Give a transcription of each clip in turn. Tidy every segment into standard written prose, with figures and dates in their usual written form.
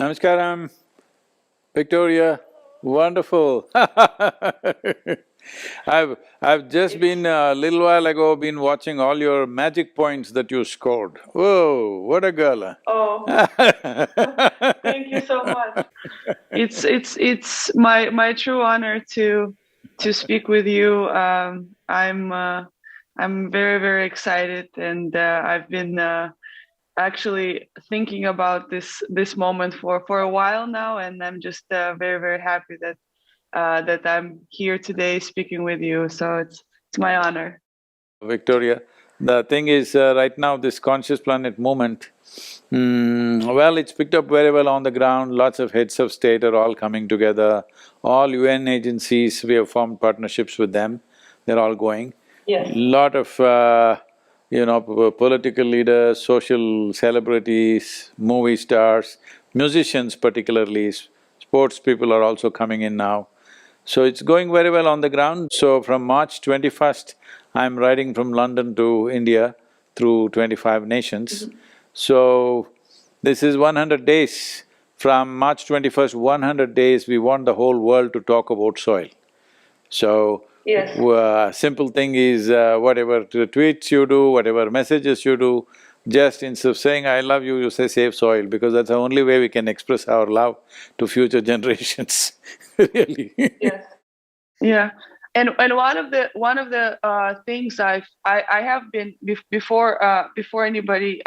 Namaskaram, Victoria, wonderful. I've just been a little while ago been watching all your magic points that you scored. Whoa, what a girl! Oh, thank you so much. It's my true honor to speak with you. I'm very excited, and I've been actually thinking about this moment for a while now, and I'm just very happy that I'm here today speaking with you. So it's my honor. Victoria, the thing is, right now this conscious planet movement, well, it's picked up very well on the ground, lots of heads of state are all coming together, all UN agencies, we have formed partnerships with them, they're all going. Yes. Lot of, political leaders, social celebrities, movie stars, musicians particularly, sports people are also coming in now. So it's going very well on the ground. So from March 21st, I'm riding from London to India through 25 nations. So this is 100 days. From March 21st, 100 days, we want the whole world to talk about soil. So, Yes. simple thing is, whatever tweets you do, whatever messages you do, just instead of saying I love you, you say save soil, because that's the only way we can express our love to future generations, really. Yes. Yeah, and one of the things I have been before anybody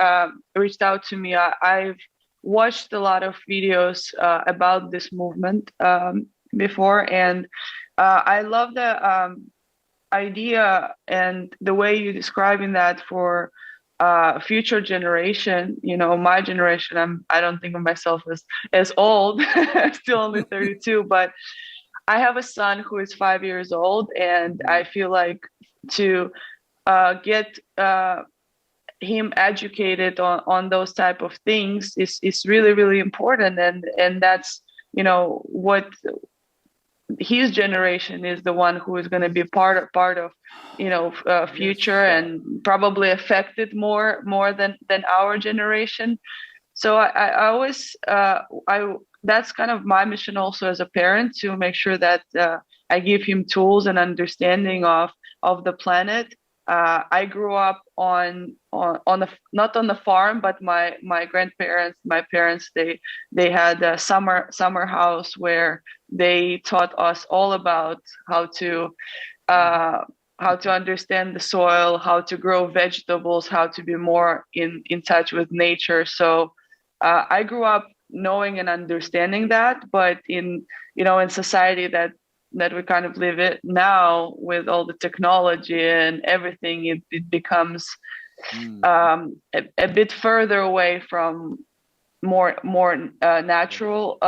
reached out to me, I've watched a lot of videos about this movement before, and I love the idea and the way you're describing that for future generation. You know, my generation, I don't think of myself as old, still only 32, but I have a son who is 5 years old, and I feel like to get him educated on those type of things is really important, and that's, you know, what his generation is, the one who is going to be part of, you know, future, and probably affected more than our generation. So I always I that's kind of my mission also as a parent, to make sure that I give him tools and understanding of the planet. I grew up on the, not on the farm, but my grandparents, my parents, they had a summer house where they taught us all about uh, how to understand the soil, how to grow vegetables, how to be more in touch with nature. So I grew up knowing and understanding that, but in society that we kind of live it now, with all the technology and everything, it becomes a bit further away from more natural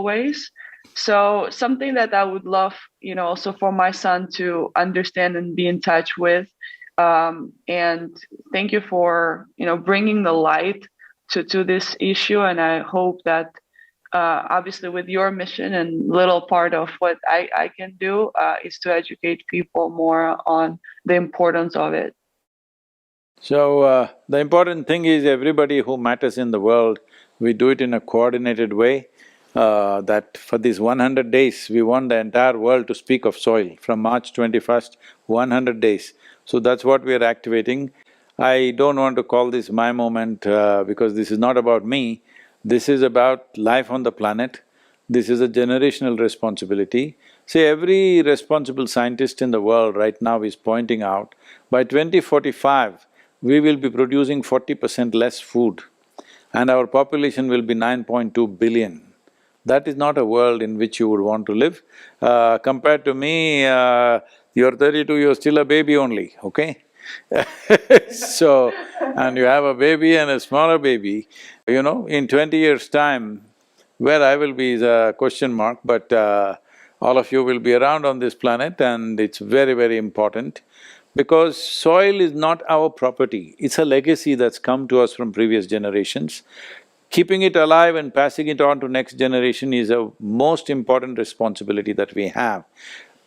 ways. So something that I would love, you know, also for my son to understand and be in touch with. And thank you for, you know, bringing the light to this issue. And I hope that obviously with your mission, and little part of what I can do is to educate people more on the importance of it. So, the important thing is everybody who matters in the world, we do it in a coordinated way, that for these 100 days, we want the entire world to speak of soil. From March 21st, 100 days. So that's what we are activating. I don't want to call this my moment, because this is not about me, this is about life on the planet. This is a generational responsibility. See, every responsible scientist in the world right now is pointing out, by 2045, we will be producing 40% less food and our population will be 9.2 billion. That is not a world in which you would want to live. Compared to me, you're 32, you're still a baby only, okay? So, and you have a baby and a smaller baby, you know, in 20 years' time, where I will be is a question mark, but all of you will be around on this planet, and it's very important. Because soil is not our property, it's a legacy that's come to us from previous generations. Keeping it alive and passing it on to next generation is a most important responsibility that we have.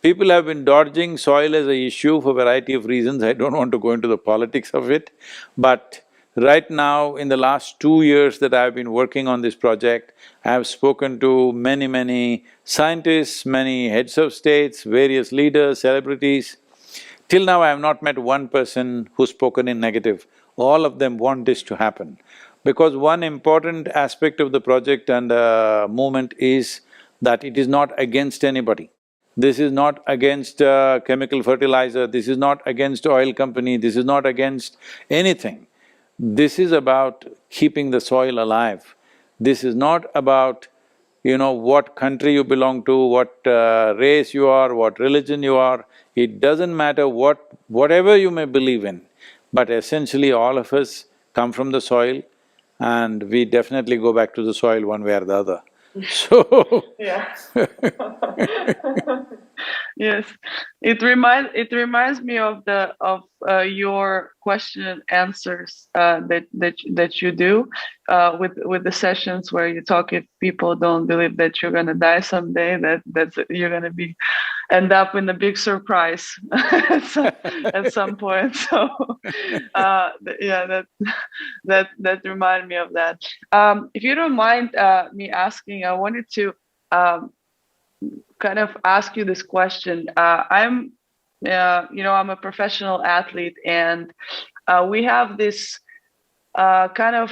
People have been dodging soil as a issue for a variety of reasons, I don't want to go into the politics of it, but Right now, in the last 2 years that I've been working on this project, I have spoken to many scientists, many heads of states, various leaders, celebrities. Till now, I have not met one person who's spoken in negative. All of them want this to happen. Because one important aspect of the project and movement is that it is not against anybody. This is not against chemical fertilizer, this is not against oil company, this is not against anything. This is about keeping the soil alive. This is not about, what country you belong to, what race you are, what religion you are. It doesn't matter whatever you may believe in, but essentially all of us come from the soil and we definitely go back to the soil one way or the other. So Yeah. Yes, it reminds me of your question and answers that you do with the sessions where you talk. If people don't believe that you're gonna die someday, that's you're gonna be end up in a big surprise at some point. So yeah, that reminded me of that. If you don't mind me asking, I wanted to um, kind of ask you this question. I'm a professional athlete, and we have this kind of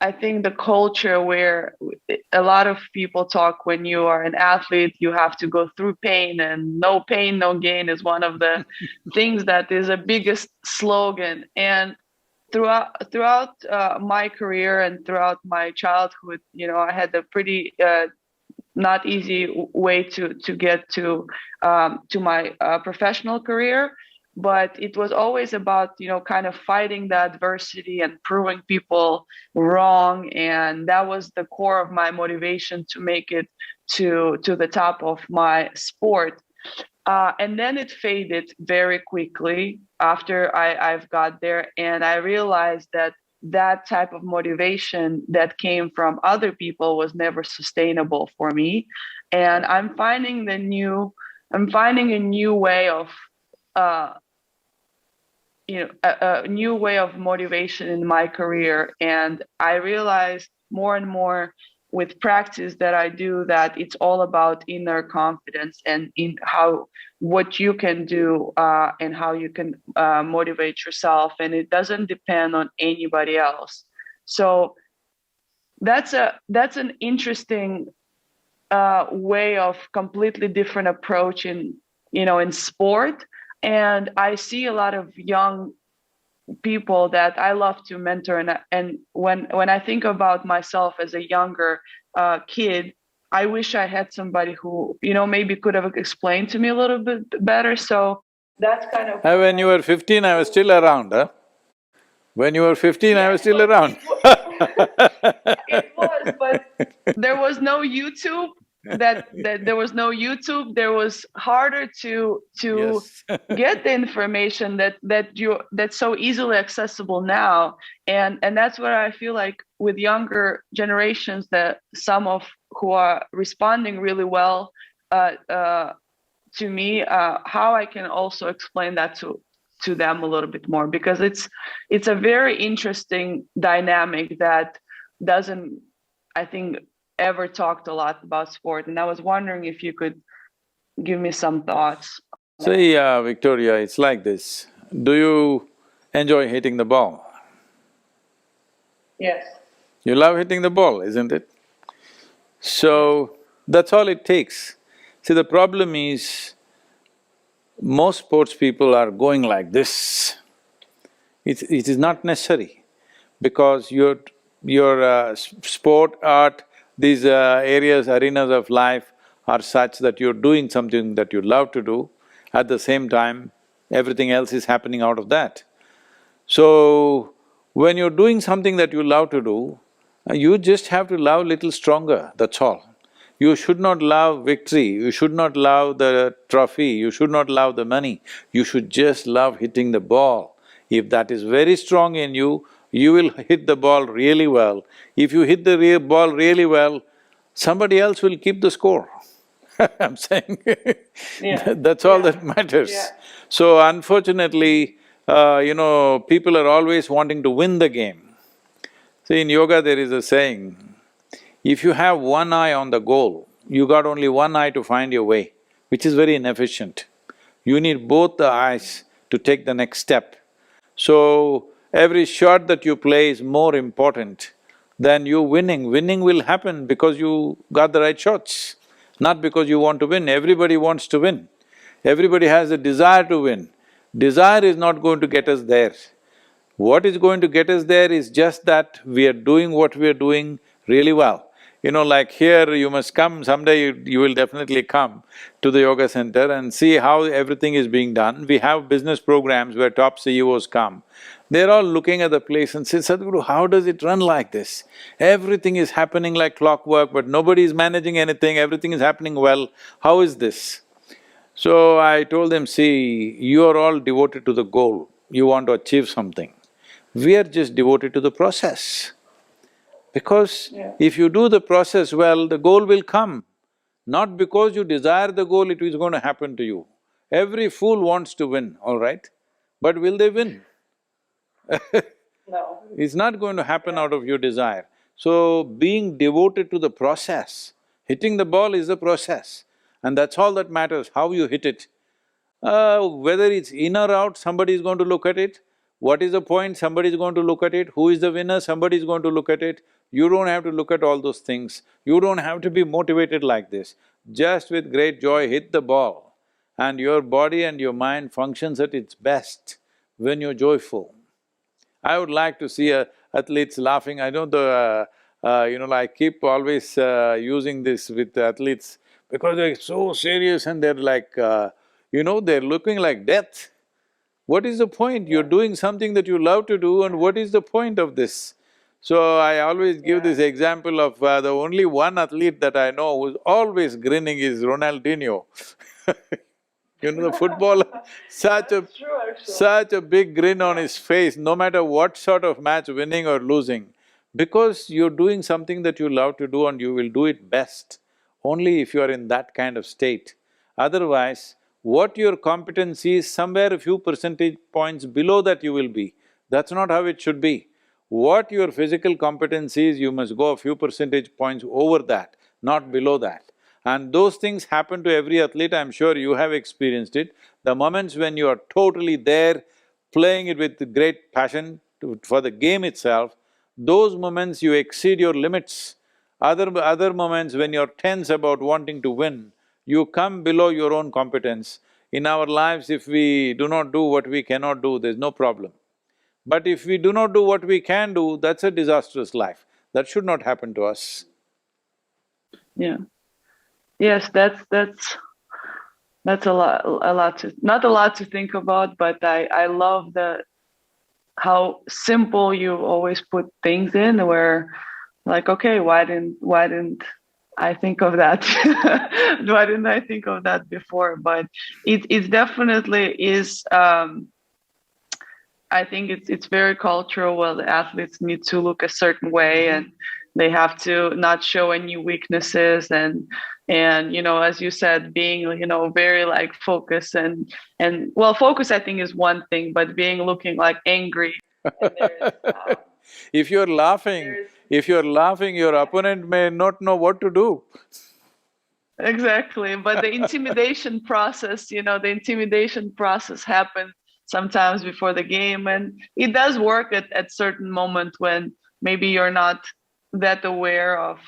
I think the culture where a lot of people talk when you are an athlete, you have to go through pain, and no pain, no gain is one of the things that is a biggest slogan. And throughout my career and throughout my childhood, I had a pretty not easy way to get to my professional career, but it was always about kind of fighting the adversity and proving people wrong, and that was the core of my motivation to make it to the top of my sport. And then it faded very quickly after I've got there, and I realized that type of motivation that came from other people was never sustainable for me. And I'm finding a new way of a new way of motivation in my career. And I realized more and more with practice that I do that it's all about inner confidence and in what you can do and how you can motivate yourself, and it doesn't depend on anybody else. So that's an interesting way of completely different approach in sport. And I see a lot of young people that I love to mentor, and when I think about myself as a younger kid, I wish I had somebody who maybe could have explained to me a little bit better. So that's kind of when you were 15, I was still around, huh? When you were 15, I yeah, was still around. it was, but there was no YouTube. That there was no YouTube. There was harder to Yes. get the information that's so easily accessible now, and that's what I feel like with younger generations, that some of who are responding really well to me, how I can also explain that to them a little bit more, because it's a very interesting dynamic that doesn't, I think, ever talked a lot about sport. And I was wondering if you could give me some thoughts. See, Victoria, it's like this. Do you enjoy hitting the ball? Yes. You love hitting the ball, isn't it? So, that's all it takes. See, the problem is, most sports people are going like this. It is not necessary, because your sport, art, these areas, arenas of life are such that you're doing something that you love to do. At the same time, everything else is happening out of that. So, when you're doing something that you love to do, you just have to love little stronger, that's all. You should not love victory, you should not love the trophy, you should not love the money, you should just love hitting the ball. If that is very strong in you, you will hit the ball really well. If you hit the ball really well, somebody else will keep the score. I'm saying Yeah. that's all that matters. Yeah. So unfortunately, People are always wanting to win the game. See, in yoga there is a saying, if you have one eye on the goal, you got only one eye to find your way, which is very inefficient. You need both the eyes to take the next step. So, every shot that you play is more important than you winning. Winning will happen because you got the right shots, not because you want to win. Everybody wants to win. Everybody has a desire to win. Desire is not going to get us there. What is going to get us there is just that we are doing what we are doing really well. Like here, you must come, someday you will definitely come to the yoga center and see how everything is being done. We have business programs where top CEOs come. They're all looking at the place and say, Sadhguru, how does it run like this? Everything is happening like clockwork, but nobody is managing anything, everything is happening well. How is this? So I told them, see, you are all devoted to the goal, you want to achieve something. We are just devoted to the process. Because if you do the process well, the goal will come. Not because you desire the goal, it is going to happen to you. Every fool wants to win, all right? But will they win? No. It's not going to happen out of your desire. So, being devoted to the process, hitting the ball is the process. And that's all that matters, how you hit it. Whether it's in or out, somebody is going to look at it. What is the point? Somebody is going to look at it. Who is the winner? Somebody is going to look at it. You don't have to look at all those things. You don't have to be motivated like this. Just with great joy, hit the ball. And your body and your mind functions at its best when you're joyful. I would like to see athletes laughing. I know I keep always using this with athletes because they're so serious and they're like, they're looking like death. What is the point? You're doing something that you love to do, and what is the point of this? So I always give this example of the only one athlete that I know who's always grinning is Ronaldinho. The footballer, such a big grin on his face, no matter what sort of match, winning or losing. Because you're doing something that you love to do and you will do it best, only if you are in that kind of state. Otherwise, what your competency is, somewhere a few percentage points below that you will be. That's not how it should be. What your physical competency is, you must go a few percentage points over that, not below that. And those things happen to every athlete, I'm sure you have experienced it. The moments when you are totally there, playing it with great passion for the game itself, those moments you exceed your limits. Other moments when you're tense about wanting to win, you come below your own competence. In our lives, if we do not do what we cannot do, there's no problem. But if we do not do what we can do, that's a disastrous life. That should not happen to us. Yeah. Yes, that's not a lot to think about, but I love how simple you always put things in where like, okay, why didn't I think of that? Why didn't I think of that before? But it definitely is I think it's very cultural where the athletes need to look a certain way and they have to not show any weaknesses and as you said, being very like focused and well, focus I think is one thing, but looking like angry. And If you're laughing, your opponent may not know what to do. exactly, but the intimidation process happens sometimes before the game, and it does work at certain moment when maybe you're not that aware of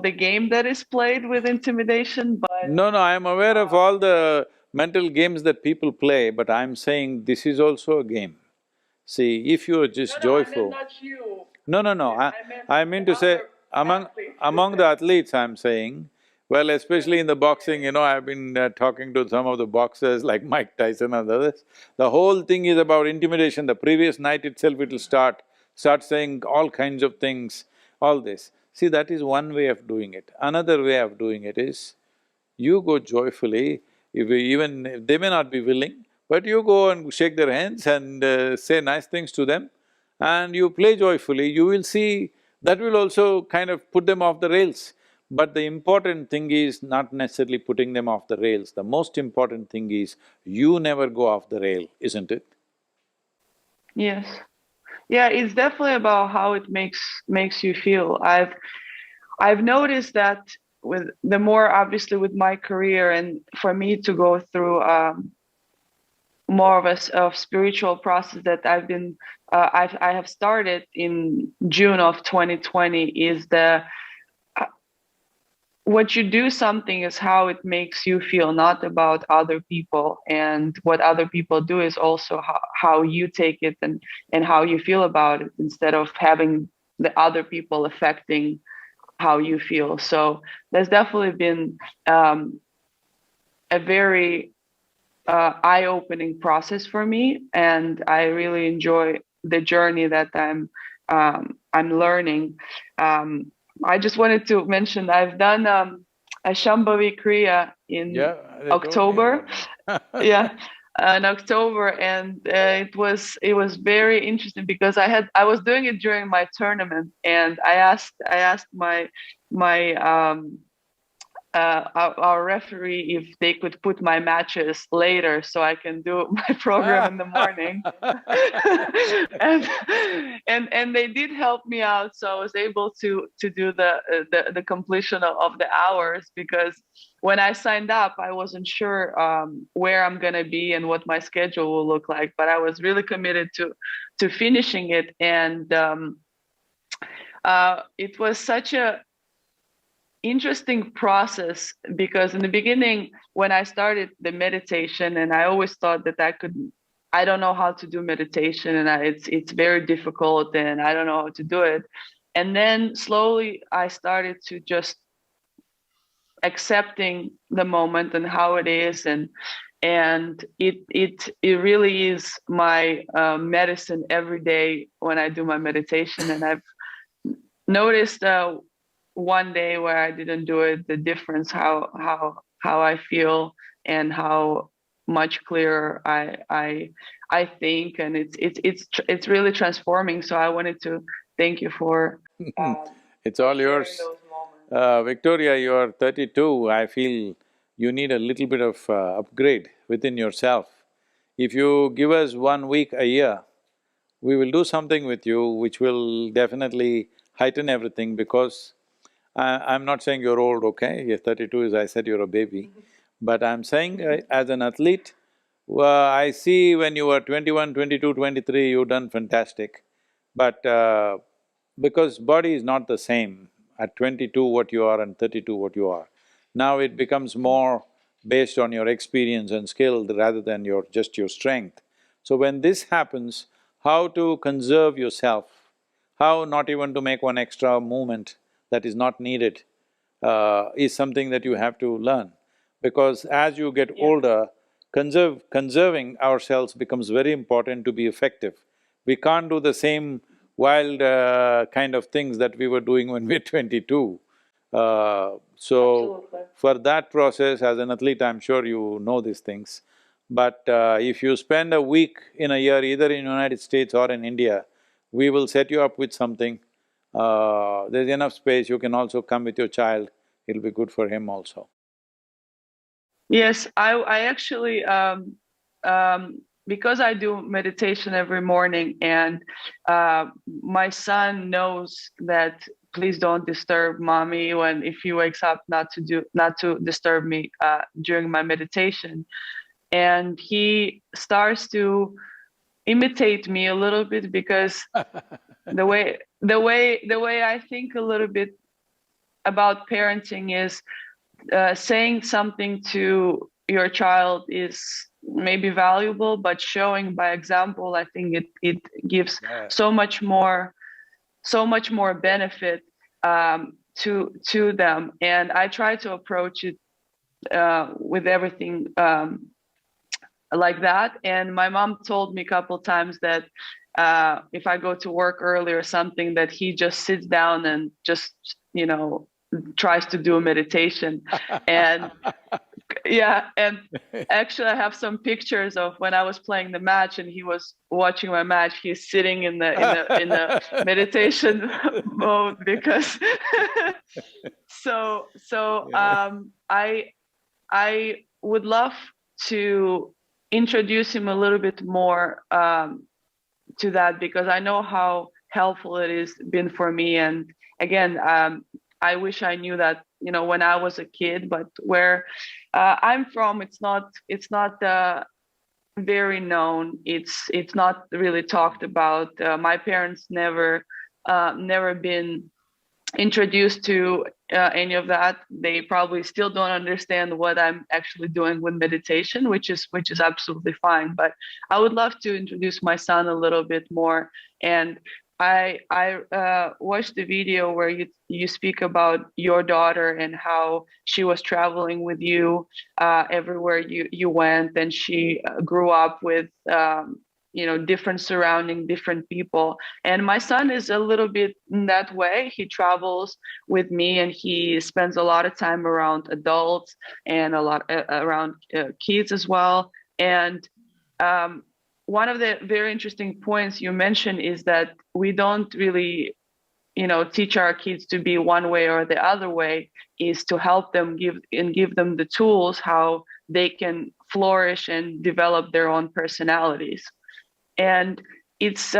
the game that is played with intimidation, but No, no, I'm aware of all the mental games that people play, but I'm saying this is also a game. See, if you're just no, I meant joyful… not you. No, no, no, I meant I mean to say, among… athletes. among the athletes, I'm saying, well, especially in the boxing, I've been talking to some of the boxers like Mike Tyson and others. The whole thing is about intimidation. The previous night itself it'll start saying all kinds of things, all this. See, that is one way of doing it. Another way of doing it is, you go joyfully, if they may not be willing, but you go and shake their hands and say nice things to them, and you play joyfully, you will see that will also kind of put them off the rails. But the important thing is not necessarily putting them off the rails, the most important thing is you never go off the rail, isn't it? Yes. Yeah, it's definitely about how it makes you feel. I've noticed that with the more, obviously, with my career, and for me to go through more of a spiritual process that I have started in June of 2020, is the uh, what you do something is how it makes you feel, not about other people. And what other people do is also how you take it, and how you feel about it, instead of having the other people affecting how you feel. So there's definitely been a very eye-opening process for me, and I really enjoy the journey that I'm learning. Um, I just wanted to mention I've done a Shambhavi Kriya in Yeah, they told me October. about that. Yeah, in October, and it was very interesting because I was doing it during my tournament, and I asked my our referee if they could put my matches later so I can do my program in the morning. and and they did help me out, so I was able to do the completion of the hours, because when I signed up, I wasn't sure where I'm gonna be and what my schedule will look like, but I was really committed to finishing it. And it was such a interesting process, because in the beginning, when I started the meditation, and I always thought that I don't know how to do meditation, and it's very difficult, and I don't know how to do it. And then slowly I started to just accepting the moment and how it is, and it really is my medicine every day when I do my meditation. And I've noticed one day where I didn't do it, the difference, how I feel, and how much clearer I think, and it's really transforming. So I wanted to thank you It's for all sharing yours. those moments. Victoria, you're 32, I feel you need a little bit of upgrade within yourself. If you give us 1 week a year, we will do something with you which will definitely heighten everything, because I'm not saying you're old, okay? You're 32, as I said, you're a baby. But I'm saying as an athlete, I see when you were 21, 22, 23, you've done fantastic. But because body is not the same at 22 what you are and 32 what you are. Now it becomes more based on your experience and skill rather than just your strength. So when this happens, how to conserve yourself, how not even to make one extra movement that is not needed, is something that you have to learn. Because as you get Yeah. older, conserving ourselves becomes very important to be effective. We can't do the same wild kind of things that we were doing when we were 22. So, Absolutely. for that process, as an athlete, I'm sure you know these things. But if you spend a week in a year, either in United States or in India, we will set you up with something. There's enough space, you can also come with your child, it'll be good for him also. Yes, I actually because I do meditation every morning, and my son knows that please don't disturb mommy when if he wakes up, not to disturb me during my meditation. And he starts to imitate me a little bit, because the way I think a little bit about parenting is saying something to your child is maybe valuable, but showing by example, I think it gives Yeah. so much more benefit to them. And I try to approach it with everything like that. And my mom told me a couple times that if I go to work early or something, that he just sits down and just tries to do a meditation. And yeah, and actually I have some pictures of when I was playing the match and he was watching my match. He's sitting in the meditation mode, because so Yeah. I would love to introduce him a little bit more to that, because I know how helpful it has been for me. And again, I wish I knew that, when I was a kid. But where I'm from, it's not very known. It's not really talked about. My parents never been introduced to any of that. They probably still don't understand what I'm actually doing with meditation, which is absolutely fine. But I would love to introduce my son a little bit more. And I watched the video where you speak about your daughter and how she was traveling with you everywhere you went, and she grew up with different surrounding, different people. And my son is a little bit in that way. He travels with me, and he spends a lot of time around adults and a lot around kids as well. And um, one of the very interesting points you mentioned is that we don't really teach our kids to be one way or the other way. Is to help them, give them the tools how they can flourish and develop their own personalities. And it's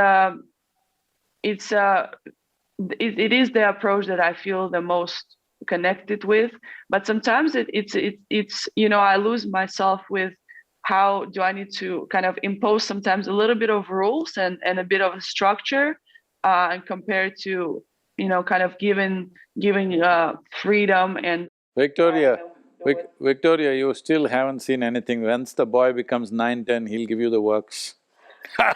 it's it is the approach that I feel the most connected with. But sometimes it's I lose myself with how do I need to kind of impose sometimes a little bit of rules and a bit of a structure, and compared to kind of giving freedom and Victoria, Victoria, you still haven't seen anything. Once the boy becomes 9, 10, he'll give you the works. He's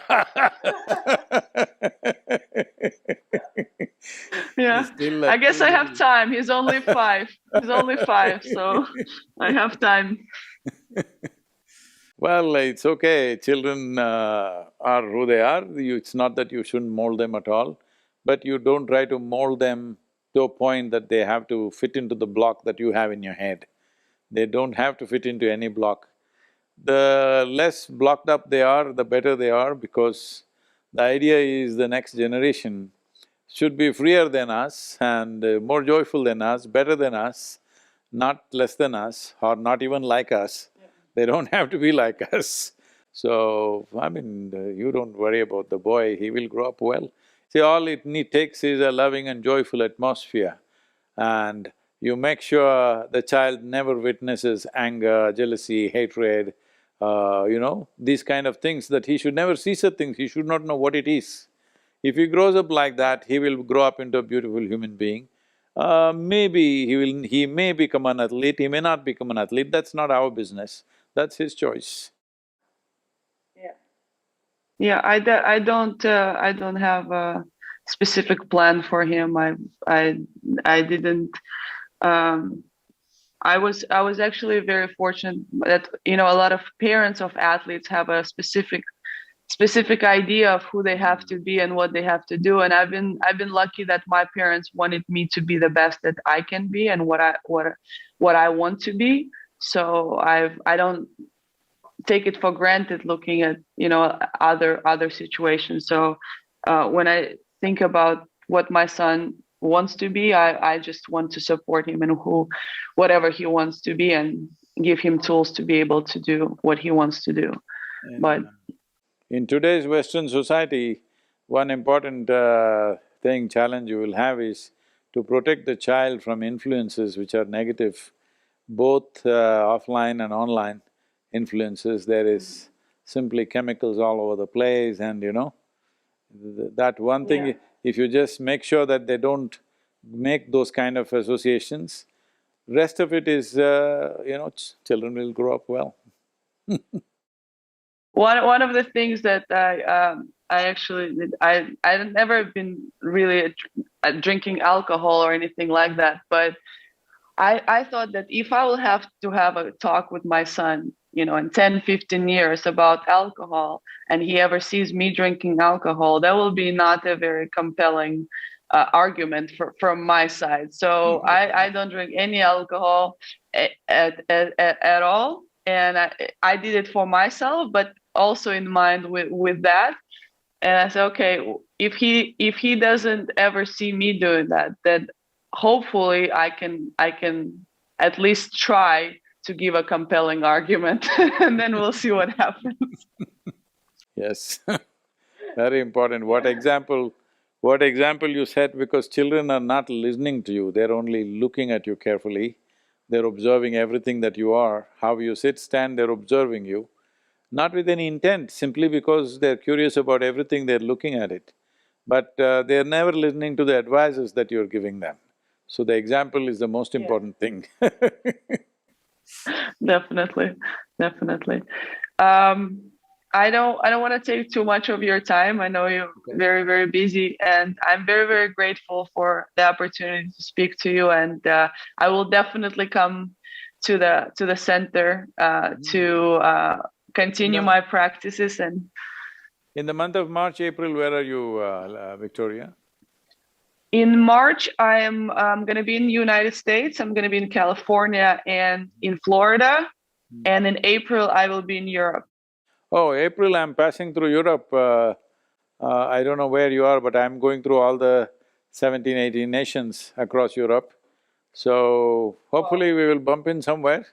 yeah. still a I guess two I have little… time. He's only 5, so I have time. Well, it's okay, children are who they are. It's not that you shouldn't mold them at all, but you don't try to mold them to a point that they have to fit into the block that you have in your head. They don't have to fit into any block. The less blocked up they are, the better they are, because the idea is the next generation should be freer than us and more joyful than us, better than us, not less than us or not even like us. They don't have to be like us. So, I mean, you don't worry about the boy, he will grow up well. See, all it takes is a loving and joyful atmosphere, and you make sure the child never witnesses anger, jealousy, hatred, these kind of things, that he should never see such things, he should not know what it is. If he grows up like that, he will grow up into a beautiful human being. Maybe he may become an athlete, he may not become an athlete, that's not our business, that's his choice. Yeah. Yeah, I don't have a specific plan for him. I didn't um I was actually very fortunate that a lot of parents of athletes have a specific idea of who they have to be and what they have to do. And I've been lucky that my parents wanted me to be the best that I can be and what I want to be. So I don't take it for granted looking at other situations. So when I think about what my son wants to be, I just want to support him in whatever he wants to be, and give him tools to be able to do what he wants to do. But In today's Western society, one important challenge you will have is to protect the child from influences which are negative, both offline and online influences. There is simply chemicals all over the place, and that one thing, yeah. if you just make sure that they don't make those kind of associations, rest of it is, children will grow up well. One of the things that I actually did, I've never been really drinking alcohol or anything like that, but I thought that if I will have to have a talk with my son, in 10, 15 years about alcohol, and he ever sees me drinking alcohol, that will be not a very compelling argument from my side. So I don't drink any alcohol at all. And I did it for myself, but also in mind with that. And I said, okay, if he doesn't ever see me doing that, then hopefully I can at least try to give a compelling argument, and then we'll see what happens. Yes. Very important. What example you set, because children are not listening to you, they're only looking at you carefully. They're observing everything that you are, how you sit, stand, they're observing you. Not with any intent, simply because they're curious about everything, they're looking at it. But they're never listening to the advices that you're giving them. So the example is the most important thing. Definitely, definitely. Um, I don't want to take too much of your time. I know you're very, very busy, and I'm very, very grateful for the opportunity to speak to you. And I will definitely come to the center to In continue the, my practices. And in the month of March, April, where are you, Victoria? in March, I'm going to be in the United States. I'm going to be in California and in Florida. And in April, I will be in Europe. Oh, April, I'm passing through Europe. I don't know where you are, but I'm going through all the 17, 18 nations across Europe. So, hopefully we will bump in somewhere.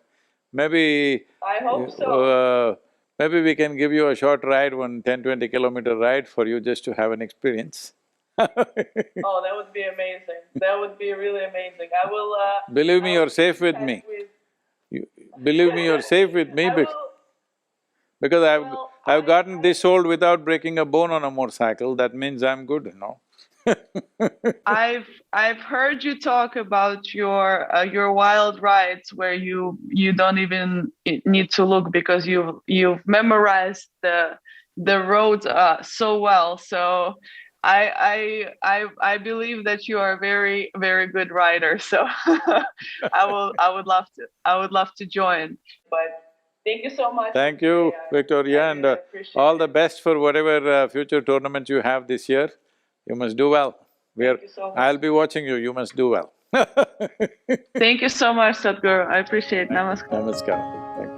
Maybe… I hope so. maybe we can give you a short ride, one 10-20 kilometer ride for you just to have an experience. Oh, that would be amazing. That would be really amazing. I will. Believe me, I will you're safe keep in with touch me. with. Believe me, you're safe with me I will. because Well, I've gotten this old without breaking a bone on a motorcycle, that means I'm good, you know. I've heard you talk about your wild rides where you don't even need to look because you've memorized the roads so well. So I believe that you are a very, very good rider. So I would love to join. But thank you so much for Thank today. you, Victoria, I and really appreciate all it. the best for whatever future tournaments you have this year. You must do well. Thank you so much. I'll be watching you, you must do well. Thank you so much, Sadhguru. I appreciate it. Namaskar. Namaskar. Thank you.